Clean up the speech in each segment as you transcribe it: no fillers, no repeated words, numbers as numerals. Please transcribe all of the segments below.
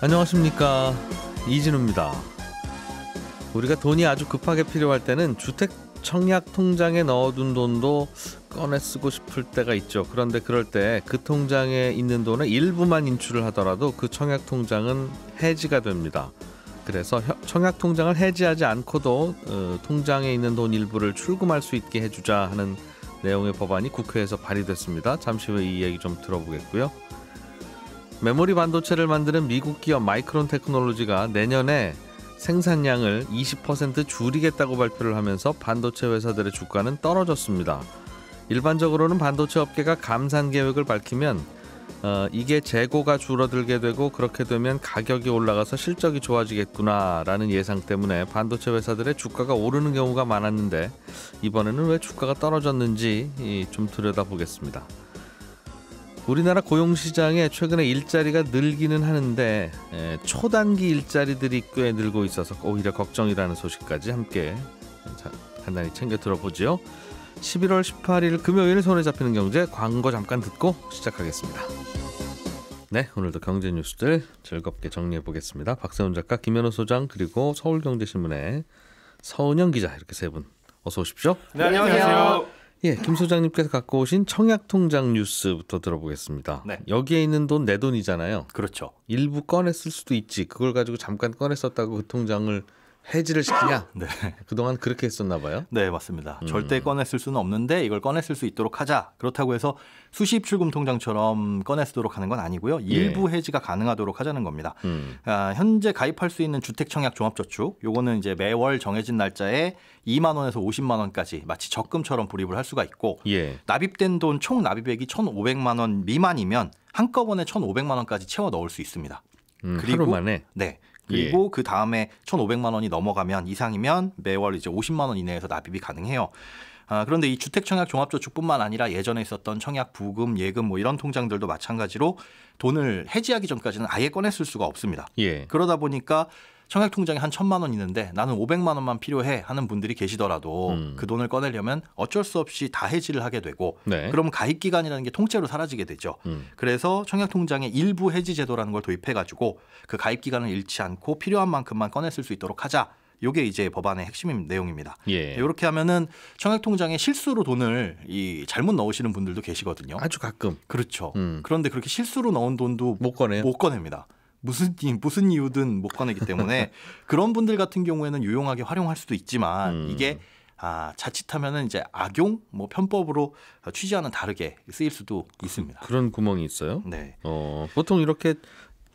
안녕하십니까, 이진우입니다. 우리가 돈이 아주 급하게 필요할 때는 주택 청약 통장에 넣어둔 돈도 꺼내 쓰고 싶을 때가 있죠. 그런데 그럴 때 그 통장에 있는 돈의 일부만 인출을 하더라도 그 청약 통장은 해지가 됩니다. 그래서 청약 통장을 해지하지 않고도 통장에 있는 돈 일부를 출금할 수 있게 해주자 하는 내용의 법안이 국회에서 발의됐습니다. 잠시 후에 이 얘기 좀 들어보겠고요. 메모리 반도체를 만드는 미국 기업 마이크론 테크놀로지가 내년에 생산량을 20% 줄이겠다고 발표를 하면서 반도체 회사들의 주가는 떨어졌습니다. 일반적으로는 반도체 업계가 감산 계획을 밝히면 이게 재고가 줄어들게 되고 그렇게 되면 가격이 올라가서 실적이 좋아지겠구나라는 예상 때문에 반도체 회사들의 주가가 오르는 경우가 많았는데 이번에는 왜 주가가 떨어졌는지 좀 들여다보겠습니다. 우리나라 고용시장에 최근에 일자리가 늘기는 하는데 초단기 일자리들이 꽤 늘고 있어서 오히려 걱정이라는 소식까지 함께 간단히 챙겨 들어보죠. 11월 18일 금요일 손에 잡히는 경제, 광고 잠깐 듣고 시작하겠습니다. 네, 오늘도 경제 뉴스들 즐겁게 정리해 보겠습니다. 박세훈 작가, 김현우 소장, 그리고 서울경제신문의 서은영 기자, 이렇게 세 분 어서 오십시오. 네, 안녕하세요. 예, 김 소장님께서 갖고 오신 청약통장 뉴스부터 들어보겠습니다. 네. 여기에 있는 돈 내 돈이잖아요. 그렇죠. 일부 꺼냈을 수도 있지. 그걸 가지고 잠깐 꺼냈었다고 그 통장을 해지를 시키냐? 네. 그동안 그렇게 했었나 봐요. 네, 맞습니다. 절대 꺼냈을 수는 없는데 이걸 꺼냈을 수 있도록 하자. 그렇다고 해서 수십 출금 통장처럼 꺼내쓰도록 하는 건 아니고요. 일부 해지가 가능하도록 하자는 겁니다. 현재 가입할 수 있는 주택청약 종합저축, 요거는 이제 매월 정해진 날짜에 2만 원에서 50만 원까지 마치 적금처럼 불입을 할 수가 있고 납입된 돈 총 납입액이 1,500만 원 미만이면 한꺼번에 1,500만 원까지 채워 넣을 수 있습니다. 그리고 하루 만에? 네. 그리고 그 다음에 1,500만 원이 넘어가면 이상이면 매월 이제 50만 원 이내에서 납입이 가능해요. 그런데 이 주택청약 종합저축뿐만 아니라 예전에 있었던 청약 부금, 예금 뭐 이런 통장들도 마찬가지로 돈을 해지하기 전까지는 아예 꺼냈을 수가 없습니다. 그러다 보니까 청약 통장에 한 1,000만 원 있는데 나는 500만 원만 필요해 하는 분들이 계시더라도 그 돈을 꺼내려면 어쩔 수 없이 다 해지를 하게 되고 그럼 가입 기간이라는 게 통째로 사라지게 되죠. 그래서 청약 통장에 일부 해지 제도라는 걸 도입해 가지고 그 가입 기간을 잃지 않고 필요한 만큼만 꺼냈을 수 있도록 하자. 이게 이제 법안의 핵심 내용입니다. 이렇게 하면은 청약 통장에 실수로 돈을 잘못 넣으시는 분들도 계시거든요. 아주 가끔. 그렇죠. 그런데 그렇게 실수로 넣은 돈도 못 꺼냅니다. 무슨 이유든 못 꺼내기 때문에 그런 분들 같은 경우에는 유용하게 활용할 수도 있지만 이게 자칫하면은 이제 악용, 편법으로 취지와는 다르게 쓰일 수도 있습니다. 그런 구멍이 있어요? 네. 보통 이렇게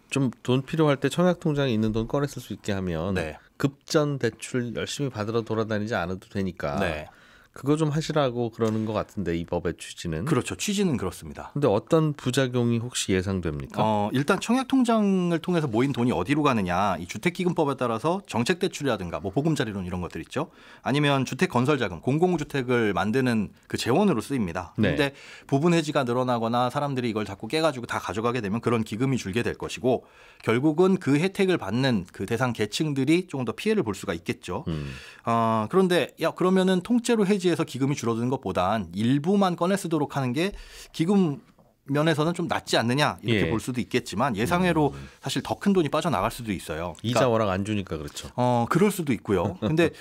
좀 돈 필요할 때 청약 통장에 있는 돈 꺼냈을 수 있게 하면 급전 대출 열심히 받으러 돌아다니지 않아도 되니까. 그거 좀 하시라고 그러는 것 같은데 이 법의 취지는. 그렇죠. 취지는 그렇습니다. 근데 어떤 부작용이 혹시 예상됩니까? 일단 청약통장을 통해서 모인 돈이 어디로 가느냐. 이 주택기금법에 따라서 정책대출이라든가 보금자리론 이런 것들 있죠. 아니면 주택건설자금, 공공주택을 만드는 그 재원으로 쓰입니다. 그런데 부분 해지가 늘어나거나 사람들이 이걸 자꾸 깨가지고 다 가져가게 되면 그런 기금이 줄게 될 것이고 결국은 그 혜택을 받는 그 대상 계층들이 조금 더 피해를 볼 수가 있겠죠. 그런데 그러면은 통째로 해지해서 기금이 줄어드는 것보단 일부만 꺼내 쓰도록 하는 게 기금 면에서는 좀 낫지 않느냐 이렇게 볼 수도 있겠지만 예상외로 사실 더 큰 돈이 빠져나갈 수도 있어요. 이자 워낙 안 주니까 그렇죠. 그럴 수도 있고요. 근데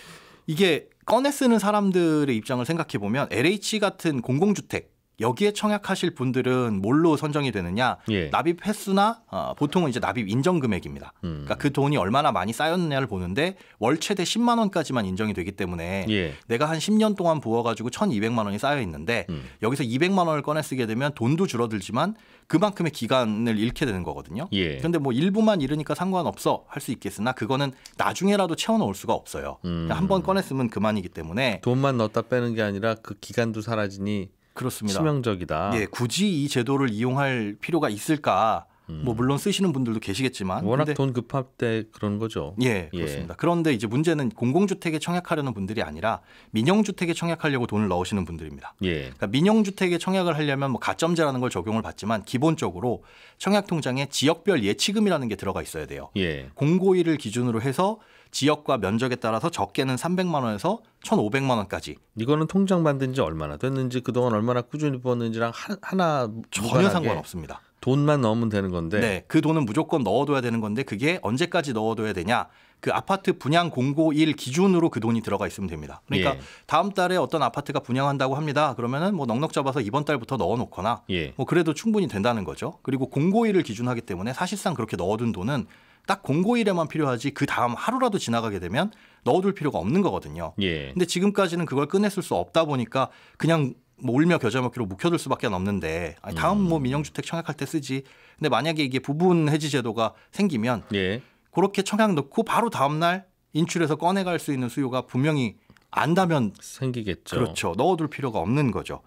이게 꺼내 쓰는 사람들의 입장을 생각해 보면 LH 같은 공공주택 여기에 청약하실 분들은 뭘로 선정이 되느냐? 납입 횟수나 보통은 이제 납입 인정 금액입니다. 그러니까 그 돈이 얼마나 많이 쌓였느냐를 보는데 월 최대 10만 원까지만 인정이 되기 때문에 내가 한 10년 동안 부어가지고 1,200만 원이 쌓여 있는데 여기서 200만 원을 꺼내 쓰게 되면 돈도 줄어들지만 그만큼의 기간을 잃게 되는 거거든요. 그런데 일부만 잃으니까 상관없어 할 수 있겠으나 그거는 나중에라도 채워넣을 수가 없어요. 한 번 꺼내 쓰면 그만이기 때문에 돈만 넣었다 빼는 게 아니라 그 기간도 사라지니. 그렇습니다. 치명적이다. 굳이 이 제도를 이용할 필요가 있을까? 물론 쓰시는 분들도 계시겠지만 워낙 돈 급할 때 그런 거죠. 그렇습니다. 그런데 이제 문제는 공공주택에 청약하려는 분들이 아니라 민영주택에 청약하려고 돈을 넣으시는 분들입니다. 그러니까 민영주택에 청약을 하려면 가점제라는 걸 적용을 받지만 기본적으로 청약통장에 지역별 예치금이라는 게 들어가 있어야 돼요. 공고일을 기준으로 해서 지역과 면적에 따라서 적게는 300만 원에서 1,500만 원까지. 이거는 통장 만든 지 얼마나 됐는지 그동안 얼마나 꾸준히 부었는지랑 하나 전혀 상관없습니다. 돈만 넣으면 되는 건데. 네, 그 돈은 무조건 넣어둬야 되는 건데 그게 언제까지 넣어둬야 되냐? 그 아파트 분양 공고일 기준으로 그 돈이 들어가 있으면 됩니다. 그러니까 예. 다음 달에 어떤 아파트가 분양한다고 합니다. 그러면은 뭐 넉넉 잡아서 이번 달부터 넣어놓거나 예. 뭐 그래도 충분히 된다는 거죠. 그리고 공고일을 기준하기 때문에 사실상 그렇게 넣어둔 돈은 딱 공고일에만 필요하지 그 다음 하루라도 지나가게 되면 넣어둘 필요가 없는 거거든요. 예. 근데 지금까지는 그걸 꺼냈을 수 없다 보니까 그냥 뭐 울며 겨자 먹기로 묵혀둘 수밖에 없는데 아니, 다음 뭐 민영주택 청약할 때 쓰지. 근데 만약에 이게 부분 해지 제도가 생기면 예. 그렇게 청약 넣고 바로 다음 날 인출해서 꺼내갈 수 있는 수요가 분명히 안다면 생기겠죠. 그렇죠. 넣어둘 필요가 없는 거죠.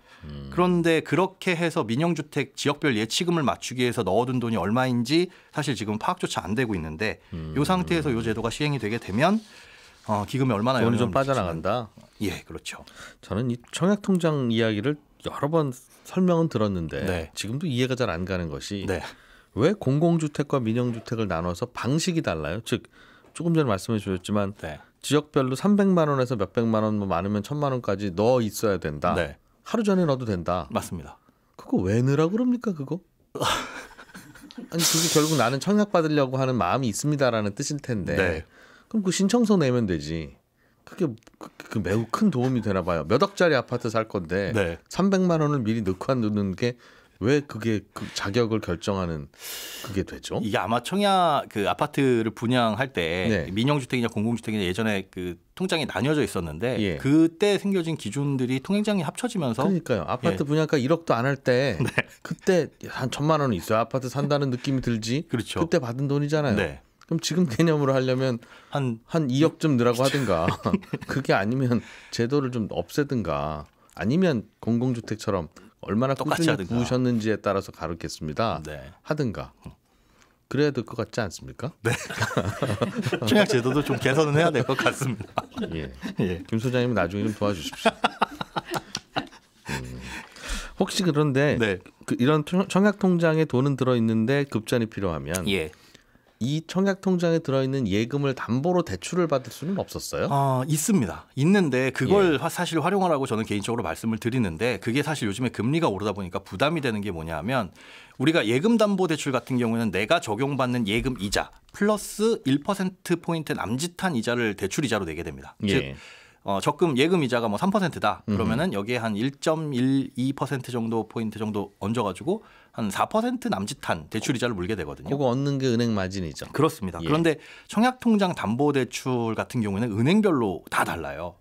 그런데 그렇게 해서 민영주택 지역별 예치금을 맞추기 위해서 넣어둔 돈이 얼마인지 사실 지금 파악조차 안 되고 있는데 이 상태에서 이 제도가 시행이 되게 되면 기금에 얼마나 돈이 좀 영향을 빠져나간다. 예, 그렇죠. 저는 이 청약통장 이야기를 여러 번 설명은 들었는데 네. 지금도 이해가 잘 안 가는 것이 네. 왜 공공주택과 민영주택을 나눠서 방식이 달라요? 즉 조금 전에 말씀해 주셨지만 네. 지역별로 300만 원에서 몇백만 원, 뭐 많으면 1000만 원까지 넣어 있어야 된다. 네. 하루 전에 넣어도 된다. 맞습니다. 그거 왜 넣으라 그럽니까 그거? 아니 그게 결국 나는 청약 받으려고 하는 마음이 있습니다라는 뜻일 텐데 네. 그럼 그 신청서 내면 되지. 그게 그 매우 큰 도움이 되나 봐요. 몇 억짜리 아파트 살 건데 네. 300만 원을 미리 넣고 넣는 게 왜 그게 그 자격을 결정하는 그게 되죠? 이게 아마 청약 그 아파트를 분양할 때 네. 민영주택이냐 공공주택이냐 예전에 그 통장이 나뉘어져 있었는데 예. 그때 생겨진 기준들이 통행장이 합쳐지면서 그러니까요. 아파트 예. 분양가 1억도 안 할 때 그때 한 1000만 원은 있어야 아파트 산다는 느낌이 들지. 그렇죠. 그때 받은 돈이잖아요. 네. 그럼 지금 개념으로 하려면 한 한 2억 좀 넣으라고 하든가 그게 아니면 제도를 좀 없애든가 아니면 공공주택처럼 얼마나 똑같이 꾸준히 하든가. 부으셨는지에 따라서 가르겠습니다. 네. 하든가 그래야 될 것 같지 않습니까? 청약 제도도 좀 개선은 해야 될 것 같습니다. 예. 예. 김 소장님 나중에 좀 도와주십시오. 혹시 그런데 네. 이런 청약 통장에 돈은 들어 있는데 급전이 필요하면 예. 이 청약 통장에 들어 있는 예금을 담보로 대출을 받을 수는 없었어요? 있습니다. 있는데 그걸 예. 사실 활용하라고 저는 개인적으로 말씀을 드리는데 그게 사실 요즘에 금리가 오르다 보니까 부담이 되는 게 뭐냐면 우리가 예금담보대출 같은 경우에는 내가 적용받는 예금 이자 플러스 1%포인트 남짓한 이자를 대출 이자로 내게 됩니다. 예. 즉 적금 예금 이자가 뭐 3%다. 그러면은 여기에 한 1.12% 정도 포인트 정도 얹어가지고 한 4% 남짓한 대출 이자를 물게 되거든요. 그거 얻는 게 은행 마진이죠. 그렇습니다. 예. 그런데 청약통장 담보대출 같은 경우에는 은행별로 다 달라요.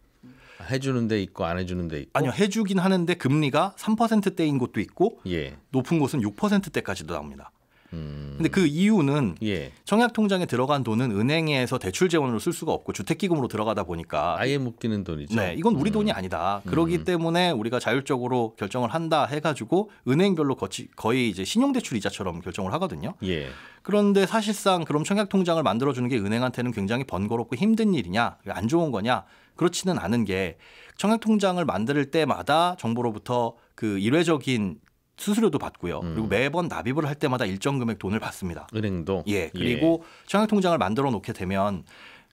해주는 데 있고 안 해주는 데 있고. 아니요, 해주긴 하는데 금리가 3%대인 곳도 있고 예. 높은 곳은 6%대까지도 나옵니다. 근데 그 이유는 예. 청약통장에 들어간 돈은 은행에서 대출 재원으로 쓸 수가 없고 주택기금으로 들어가다 보니까 아예 묶이는 돈이죠. 네, 이건 우리 돈이 아니다. 그러기 때문에 우리가 자율적으로 결정을 한다 해가지고 은행별로 거의 이제 신용대출 이자처럼 결정을 하거든요. 예. 그런데 사실상 그럼 청약통장을 만들어주는 게 은행한테는 굉장히 번거롭고 힘든 일이냐, 안 좋은 거냐? 그렇지는 않은 게 청약통장을 만들 때마다 정부로부터 그 일회적인 수수료도 받고요. 그리고 매번 납입을 할 때마다 일정 금액 돈을 받습니다. 은행도. 예. 그리고 청약통장을 만들어 놓게 되면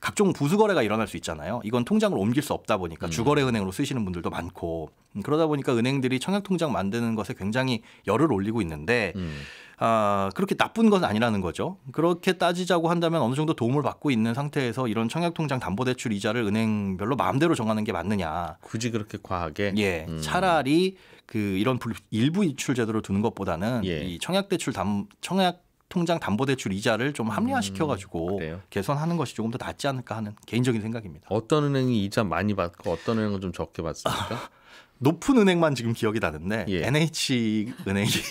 각종 부수거래가 일어날 수 있잖아요. 이건 통장을 옮길 수 없다 보니까 주거래은행으로 쓰시는 분들도 많고 그러다 보니까 은행들이 청약통장 만드는 것에 굉장히 열을 올리고 있는데 그렇게 나쁜 건 아니라는 거죠. 그렇게 따지자고 한다면 어느 정도 도움을 받고 있는 상태에서 이런 청약통장 담보대출 이자를 은행별로 마음대로 정하는 게 맞느냐. 굳이 그렇게 과하게. 예, 차라리 그 이런 일부 이출 제도를 두는 것보다는 예. 이 청약통장 담보대출 이자를 좀 합리화시켜가지고 그래요? 개선하는 것이 조금 더 낫지 않을까 하는 개인적인 생각입니다. 어떤 은행이 이자 많이 받고 어떤 은행은 좀 적게 받습니까? 높은 은행만 지금 기억이 나는데 예. NH 은행이 이제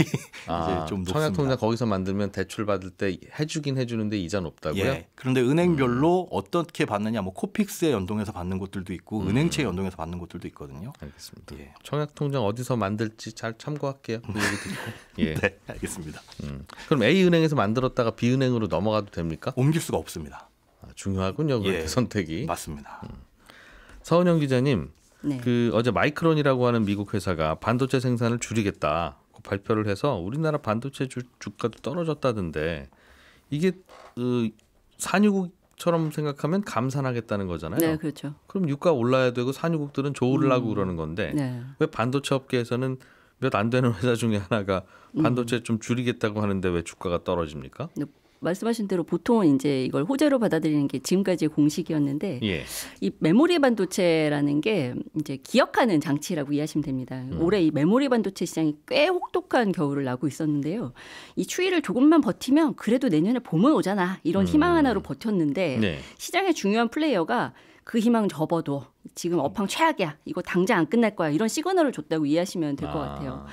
좀 높습니다. 청약통장 거기서 만들면 대출 받을 때 해주긴 해주는데 이자 높다고요? 예. 그런데 은행별로 어떻게 받느냐, 뭐 코픽스에 연동해서 받는 곳들도 있고 은행채에 연동해서 받는 곳들도 있거든요. 알겠습니다. 예. 청약통장 어디서 만들지 잘 참고할게요. 그 얘기 듣고. 예. 네, 알겠습니다. 그럼 A 은행에서 만들었다가 B 은행으로 넘어가도 됩니까? 옮길 수가 없습니다. 중요하군요. 그렇게 예. 선택이. 맞습니다. 서은영 기자님, 네. 그 어제 마이크론이라고 하는 미국 회사가 반도체 생산을 줄이겠다 발표를 해서 우리나라 반도체 주가도 떨어졌다던데 이게 산유국처럼 생각하면 감산하겠다는 거잖아요. 네, 그렇죠. 그럼 유가 올라야 되고 산유국들은 좋으려고 그러는 건데 네. 왜 반도체 업계에서는 몇 안 되는 회사 중에 하나가 반도체 좀 줄이겠다고 하는데 왜 주가가 떨어집니까? 말씀하신 대로 보통은 이제 이걸 호재로 받아들이는 게 지금까지의 공식이었는데 예. 이 메모리 반도체라는 게 이제 기억하는 장치라고 이해하시면 됩니다. 올해 이 메모리 반도체 시장이 꽤 혹독한 겨울을 나고 있었는데요. 이 추위를 조금만 버티면 그래도 내년에 봄은 오잖아. 이런 희망 하나로 버텼는데 네. 시장의 중요한 플레이어가 그 희망 접어도 지금 업황 최악이야. 이거 당장 안 끝날 거야. 이런 시그널을 줬다고 이해하시면 될 것 같아요.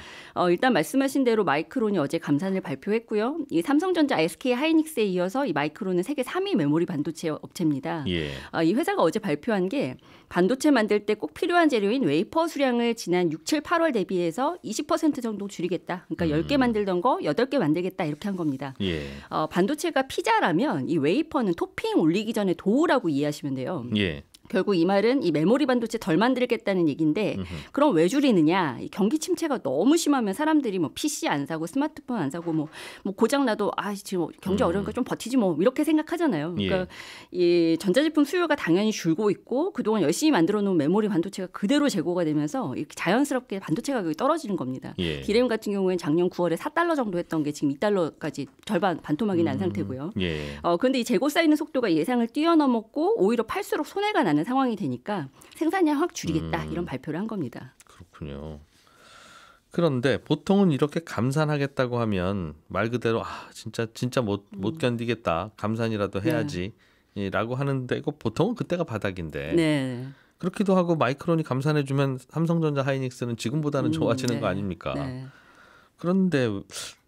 일단 말씀하신 대로 마이크론이 어제 감산을 발표했고요. 이 삼성전자, SK 하이닉스에 이어서 이 마이크론은 세계 3위 메모리 반도체 업체입니다. 예. 이 회사가 어제 발표한 게 반도체 만들 때 꼭 필요한 재료인 웨이퍼 수량을 지난 6, 7, 8월 대비해서 20% 정도 줄이겠다. 그러니까 10개 만들던 거 8개 만들겠다 이렇게 한 겁니다. 예. 반도체가 피자라면 이 웨이퍼는 토핑 올리기 전에 도우라고 이해하시면 돼요. 예. 결국 이 말은 이 메모리 반도체 덜 만들겠다는 얘기인데 그럼 왜 줄이느냐? 이 경기 침체가 너무 심하면 사람들이 뭐 PC 안 사고 스마트폰 안 사고 뭐 고장 나도 지금 경제 어려우니까 좀 버티지 뭐 이렇게 생각하잖아요. 그러니까 이 전자제품 수요가 당연히 줄고 있고 그동안 열심히 만들어 놓은 메모리 반도체가 그대로 재고가 되면서 이렇게 자연스럽게 반도체 가격이 떨어지는 겁니다. 예. 디램 같은 경우에는 작년 9월에 4달러 정도 했던 게 지금 2달러까지 절반 반토막이 난 상태고요. 예. 그런데 이 재고 쌓이는 속도가 예상을 뛰어넘었고 오히려 팔수록 손해가 나는 상황이 되니까 생산량 확 줄이겠다 이런 발표를 한 겁니다. 그렇군요. 그런데 보통은 이렇게 감산하겠다고 하면 말 그대로 진짜 못 견디겠다. 감산이라도 해야지라고 하는데 이거 보통은 그때가 바닥인데. 네. 그렇기도 하고 마이크론이 감산해주면 삼성전자 하이닉스는 지금보다는 좋아지는 네. 거 아닙니까? 네. 그런데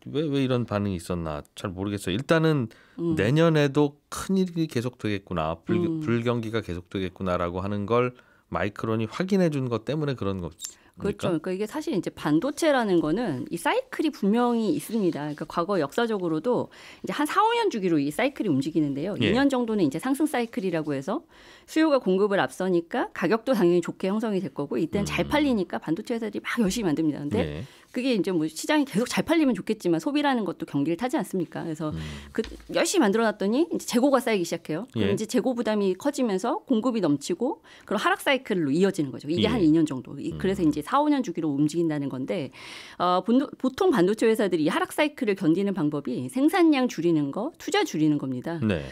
왜 이런 반응이 있었나 잘 모르겠어요. 일단은 내년에도 큰일이 계속되겠구나. 불경기가 계속되겠구나라고 하는 걸 마이크론이 확인해 준 것 때문에 그런 겁니까? 그렇죠. 그러니까 이게 사실 이제 반도체라는 거는 이 사이클이 분명히 있습니다. 그러니까 과거 역사적으로도 이제 한 4, 5년 주기로 이 사이클이 움직이는데요. 예. 2년 정도는 이제 상승 사이클이라고 해서 수요가 공급을 앞서니까 가격도 당연히 좋게 형성이 될 거고 이때는 잘 팔리니까 반도체 회사들이 막 열심히 만듭니다. 근데 예. 그게 이제 뭐 시장이 계속 잘 팔리면 좋겠지만 소비라는 것도 경기를 타지 않습니까? 그래서 그 열심히 만들어놨더니 이제 재고가 쌓이기 시작해요. 그럼 예. 이제 재고 부담이 커지면서 공급이 넘치고 그럼 하락 사이클로 이어지는 거죠. 이게 예. 한 2년 정도. 그래서 이제 4, 5년 주기로 움직인다는 건데 보통 반도체 회사들이 이 하락 사이클을 견디는 방법이 생산량 줄이는 거, 투자 줄이는 겁니다. 네.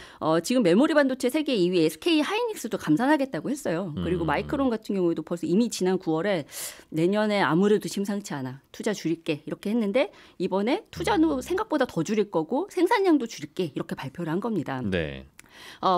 지금 메모리 반도체 세계 2위 SK 하이닉스도 감산하겠다고 했어요. 그리고 마이크론 같은 경우에도 벌써 이미 지난 9월에 내년에 아무래도 심상치 않아. 투자 줄일게 이렇게 했는데 이번에 투자도 생각보다 더 줄일 거고 생산량도 줄일게 이렇게 발표를 한 겁니다. 네.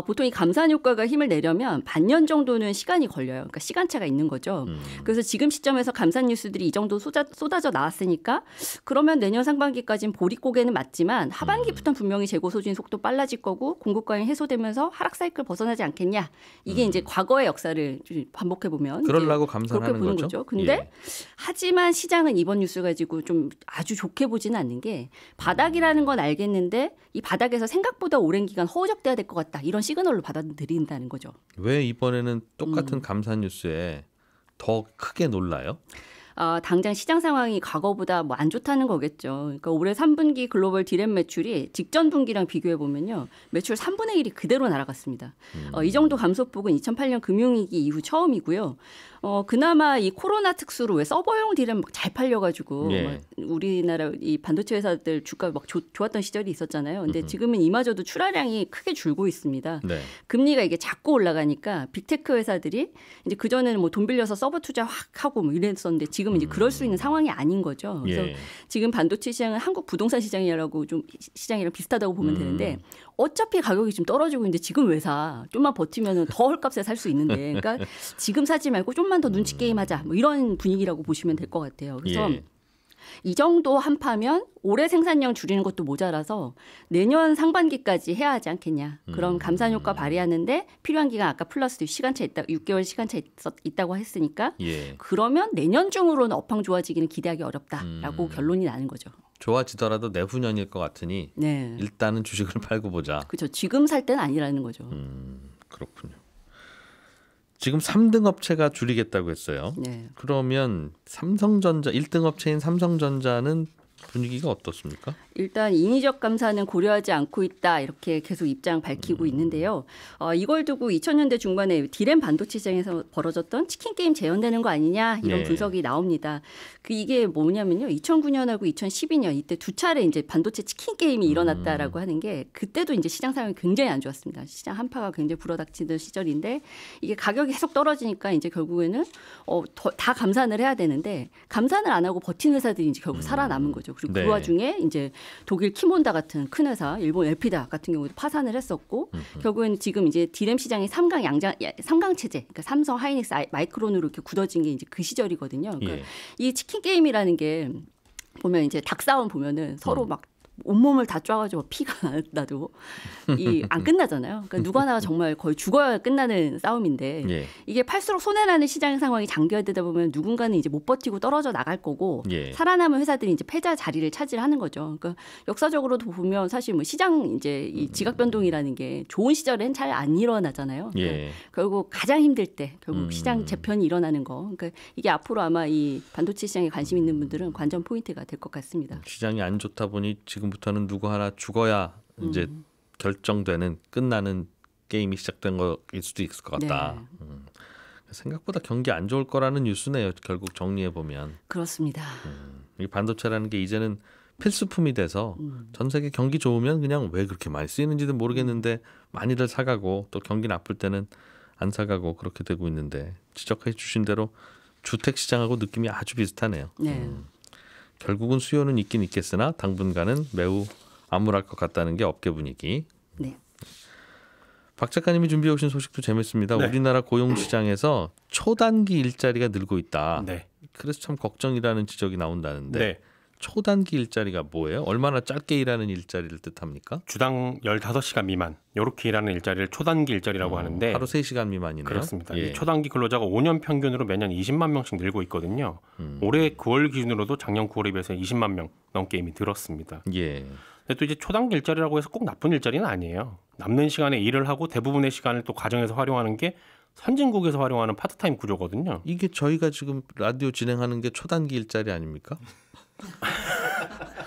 보통 이 감산 효과가 힘을 내려면 반년 정도는 시간이 걸려요. 그러니까 시간차가 있는 거죠. 그래서 지금 시점에서 감산 뉴스들이 이 정도 쏟아져 나왔으니까 그러면 내년 상반기까지는 보릿고개는 맞지만 하반기부터는 분명히 재고 소진 속도 빨라질 거고 공급 과잉 해소되면서 하락 사이클 벗어나지 않겠냐. 이게 이제 과거의 역사를 반복해 보면 그러려고 그렇게 감산하는 보는 거죠. 근데 예. 하지만 시장은 이번 뉴스 가지고 좀 아주 좋게 보지는 않는 게 바닥이라는 건 알겠는데 이 바닥에서 생각보다 오랜 기간 허우적대야 될 것 같다. 이런 시그널로 받아들인다는 거죠. 왜 이번에는 똑같은 감산 뉴스에 더 크게 놀라요? 당장 시장 상황이 과거보다 뭐 안 좋다는 거겠죠. 그러니까 올해 3분기 글로벌 디램 매출이 직전 분기랑 비교해 보면요. 매출 3분의 1이 그대로 날아갔습니다. 이 정도 감소폭은 2008년 금융위기 이후 처음이고요. 그나마 이 코로나 특수로 왜 서버용 디램 막 잘 팔려가지고 예. 막 우리나라 이 반도체 회사들 주가 막 좋았던 시절이 있었잖아요. 근데 지금은 이마저도 출하량이 크게 줄고 있습니다. 네. 금리가 이게 자꾸 올라가니까 빅테크 회사들이 이제 그전에는 뭐 돈 빌려서 서버 투자 확 하고 뭐 이랬었는데 지금 이제 그럴 수 있는 상황이 아닌 거죠. 그래서 예. 지금 반도체 시장은 한국 부동산 시장이라고 좀 시장이랑 비슷하다고 보면 되는데 어차피 가격이 좀 떨어지고 있는데 지금 왜 사? 좀만 버티면 더 헐값에 살 수 있는데 그러니까 지금 사지 말고 좀만 더 눈치 게임하자 뭐 이런 분위기라고 보시면 될 것 같아요. 그래서 예. 이 정도 한파면 올해 생산량 줄이는 것도 모자라서 내년 상반기까지 해야 하지 않겠냐. 그럼 감산 효과 발휘하는데 필요한 기간 아까 플러스 시간차 있다 6개월 시간차 있다고 했으니까 예. 그러면 내년 중으로는 업황 좋아지기는 기대하기 어렵다라고 결론이 나는 거죠. 좋아지더라도 내후년일 것 같으니 네. 일단은 주식을 팔고 보자. 그렇죠. 지금 살 때는 아니라는 거죠. 그렇군요. 지금 3등 업체가 줄이겠다고 했어요. 네. 그러면 삼성전자 1등 업체인 삼성전자는 분위기가 어떻습니까? 일단 인위적 감사는 고려하지 않고 있다 이렇게 계속 입장 밝히고 있는데요. 이걸 두고 2000년대 중반에 디램 반도체 시장에서 벌어졌던 치킨 게임 재현되는 거 아니냐 이런 네. 분석이 나옵니다. 이게 뭐냐면요. 2009년하고 2012년 이때 두 차례 이제 반도체 치킨 게임이 일어났다라고 하는 게 그때도 이제 시장 상황이 굉장히 안 좋았습니다. 시장 한파가 굉장히 불어닥치던 시절인데 이게 가격이 계속 떨어지니까 이제 결국에는 다 감산을 해야 되는데 감산을 안 하고 버틴 회사들이 이제 결국 살아남은 거죠. 그리고 네. 그 와중에 이제 독일 키몬다 같은 큰 회사, 일본 엘피다 같은 경우도 파산을 했었고 결국에는 지금 이제 디램 시장이 3강 체제, 그러니까 삼성, 하이닉스, 마이크론으로 이렇게 굳어진 게 이제 그 시절이거든요. 그러니까 예. 이 치킨 게임이라는 게 보면 이제 닭싸움 보면은 서로 막 온몸을 다 쪄가지고 피가 나도 안 끝나잖아요. 그러니까 누가 나가 정말 거의 죽어야 끝나는 싸움인데 예. 이게 팔수록 손해나는 시장 상황이 장기화되다 보면 누군가는 이제 못 버티고 떨어져 나갈 거고 예. 살아남은 회사들이 이제 패자 자리를 차지하는 거죠. 그러니까 역사적으로도 보면 사실 뭐 시장 이제 이 지각 변동이라는 게 좋은 시절엔 잘 안 일어나잖아요. 그러니까 예. 결국 가장 힘들 때 결국 시장 재편이 일어나는 거. 그러니까 이게 앞으로 아마 이 반도체 시장에 관심 있는 분들은 관전 포인트가 될 것 같습니다. 시장이 안 좋다 보니 지금부터는 누구 하나 죽어야 이제 결정되는 끝나는 게임이 시작된 거일 수도 있을 것 같다. 네. 생각보다 경기 안 좋을 거라는 뉴스네요. 결국 정리해 보면 그렇습니다. 이 반도체라는 게 이제는 필수품이 돼서 전 세계 경기 좋으면 그냥 왜 그렇게 많이 쓰이는지도 모르겠는데 많이들 사가고 또 경기 나쁠 때는 안 사가고 그렇게 되고 있는데 지적해 주신 대로 주택 시장하고 느낌이 아주 비슷하네요. 네. 결국은 수요는 있긴 있겠으나 당분간은 매우 암울할 것 같다는 게 업계 분위기. 네. 박 작가님이 준비해 오신 소식도 재밌습니다. 네. 우리나라 고용 시장에서 초단기 일자리가 늘고 있다. 네. 그래서 참 걱정이라는 지적이 나온다는데 네. 초단기 일자리가 뭐예요? 얼마나 짧게 일하는 일자리를 뜻합니까? 주당 15시간 미만 이렇게 일하는 일자리를 초단기 일자리라고 하는데 하루 3시간 미만이네요. 그렇습니다. 예. 이 초단기 근로자가 5년 평균으로 매년 20만 명씩 늘고 있거든요. 올해 9월 기준으로도 작년 9월에 비해서 20만 명 넘게 이미 늘었습니다. 예. 근데 또 이제 초단기 일자리라고 해서 꼭 나쁜 일자리는 아니에요. 남는 시간에 일을 하고 대부분의 시간을 또 가정에서 활용하는 게 선진국에서 활용하는 파트타임 구조거든요. 이게 저희가 지금 라디오 진행하는 게 초단기 일자리 아닙니까?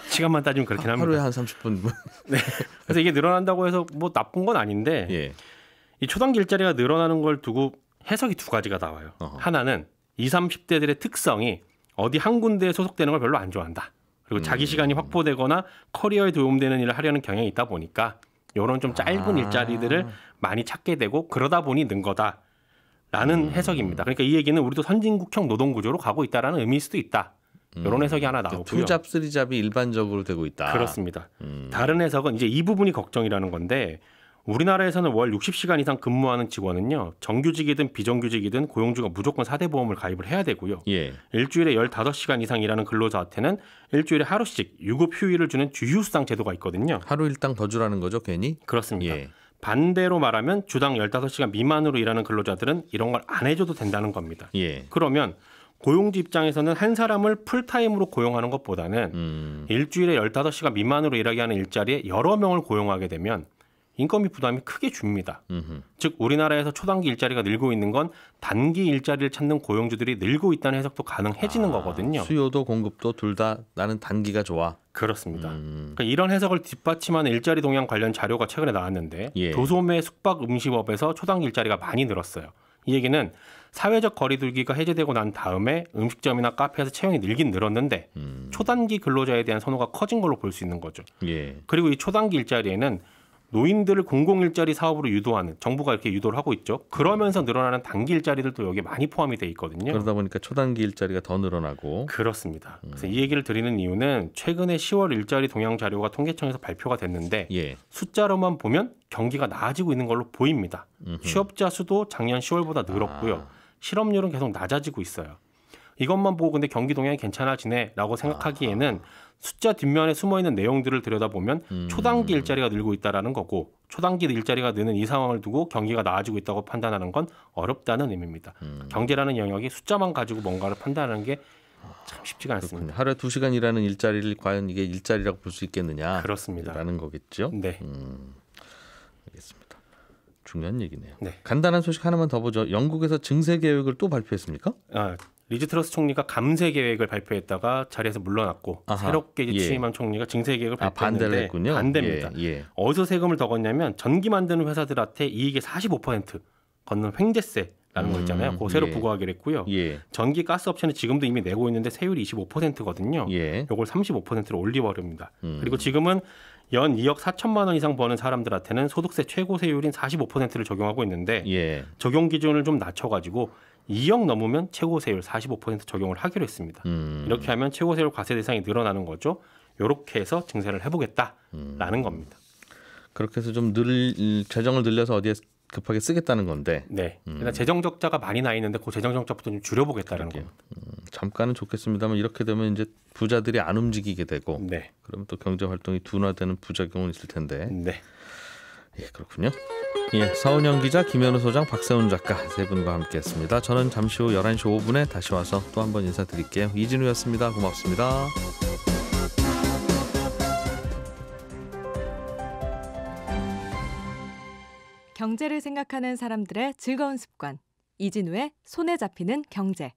시간만 따지면 그렇긴 합니다. 하루에 한 30분. 그래서 이게 늘어난다고 해서 뭐 나쁜 건 아닌데 예. 이 초단기 일자리가 늘어나는 걸 두고 해석이 두 가지가 나와요. 어허. 하나는 20, 30대들의 특성이 어디 한 군데에 소속되는 걸 별로 안 좋아한다. 그리고 자기 시간이 확보되거나 커리어에 도움되는 일을 하려는 경향이 있다 보니까 이런 좀 짧은 일자리들을 많이 찾게 되고 그러다 보니 는 거다라는 해석입니다. 그러니까 이 얘기는 우리도 선진국형 노동구조로 가고 있다라는 의미일 수도 있다. 이런 해석이 하나 나오고요. 투잡, 쓰리잡이 일반적으로 되고 있다. 그렇습니다. 다른 해석은 이제 이 부분이 걱정이라는 건데 우리나라에서는 월 60시간 이상 근무하는 직원은요. 정규직이든 비정규직이든 고용주가 무조건 4대 보험을 가입을 해야 되고요. 예. 일주일에 15시간 이상 일하는 근로자한테는 일주일에 하루씩 유급 휴일을 주는 주휴수당 제도가 있거든요. 하루 일당 더 주라는 거죠, 괜히? 그렇습니다. 예. 반대로 말하면 주당 15시간 미만으로 일하는 근로자들은 이런 걸 안 해줘도 된다는 겁니다. 예. 그러면 고용주 입장에서는 한 사람을 풀타임으로 고용하는 것보다는 일주일에 15시간 미만으로 일하게 하는 일자리에 여러 명을 고용하게 되면 인건비 부담이 크게 줍니다. 즉 우리나라에서 초단기 일자리가 늘고 있는 건 단기 일자리를 찾는 고용주들이 늘고 있다는 해석도 가능해지는 거거든요. 수요도 공급도 둘 다 나는 단기가 좋아. 그렇습니다. 그러니까 이런 해석을 뒷받침하는 일자리 동향 관련 자료가 최근에 나왔는데 예. 도소매 숙박 음식업에서 초단기 일자리가 많이 늘었어요. 이 얘기는 사회적 거리두기가 해제되고 난 다음에 음식점이나 카페에서 채용이 늘긴 늘었는데 초단기 근로자에 대한 선호가 커진 걸로 볼 수 있는 거죠. 예. 그리고 이 초단기 일자리에는 노인들을 공공일자리 사업으로 유도하는 정부가 이렇게 유도를 하고 있죠. 그러면서 늘어나는 단기 일자리들도 여기에 많이 포함이 돼 있거든요. 그러다 보니까 초단기 일자리가 더 늘어나고. 그렇습니다. 그래서 이 얘기를 드리는 이유는 최근에 10월 일자리 동향 자료가 통계청에서 발표가 됐는데 예. 숫자로만 보면 경기가 나아지고 있는 걸로 보입니다. 취업자 수도 작년 10월보다 늘었고요. 실업률은 계속 낮아지고 있어요. 이것만 보고 근데 경기 동향이 괜찮아지네라고 생각하기에는 숫자 뒷면에 숨어있는 내용들을 들여다보면 초단기 일자리가 늘고 있다는 거고 초단기 일자리가 느는 이 상황을 두고 경기가 나아지고 있다고 판단하는 건 어렵다는 의미입니다. 경제라는 영역이 숫자만 가지고 뭔가를 판단하는 게 참 쉽지가 않습니다. 그렇군요. 하루에 2시간 일하는 일자리를 과연 이게 일자리라고 볼 수 있겠느냐. 그렇습니다. 라는 거겠죠. 네. 알겠습니다. 중요한 얘기네요. 네. 간단한 소식 하나만 더 보죠. 영국에서 증세 계획을 또 발표했습니까? 리즈 트러스 총리가 감세 계획을 발표했다가 자리에서 물러났고 아하, 새롭게 이제 예. 취임한 총리가 증세 계획을 반대를 발표했는데 했군요. 반대입니다. 예. 어디서 세금을 더 걷냐면 전기 만드는 회사들한테 이익의 45% 걷는 횡재세라는 거 있잖아요. 그거 새로 예. 부과하기로 했고요. 예. 전기 가스 업체는 지금도 이미 내고 있는데 세율이 25%거든요. 예. 요걸 35%로 올리버립니다. 그리고 지금은 연 2억 4천만 원 이상 버는 사람들한테는 소득세 최고 세율인 45%를 적용하고 있는데 예. 적용 기준을 좀 낮춰가지고 2억 넘으면 최고 세율 45% 적용을 하기로 했습니다. 이렇게 하면 최고 세율 과세 대상이 늘어나는 거죠. 이렇게 해서 증세를 해보겠다라는 겁니다. 그렇게 해서 좀 재정을 늘려서 어디에 급하게 쓰겠다는 건데 네. 일단 재정 적자가 많이 나 있는데 그 재정 적자부터 좀 줄여보겠다는 겁니다. 잠깐은 좋겠습니다만 이렇게 되면 이제 부자들이 안 움직이게 되고 네. 그러면 또 경제 활동이 둔화되는 부작용은 있을 텐데. 네. 예, 그렇군요. 예, 서은영 기자, 김현우 소장, 박세훈 작가 세 분과 함께했습니다. 저는 잠시 후 11시 5분에 다시 와서 또 한 번 인사드릴게요. 이진우였습니다. 고맙습니다. 경제를 생각하는 사람들의 즐거운 습관. 이진우의 손에 잡히는 경제.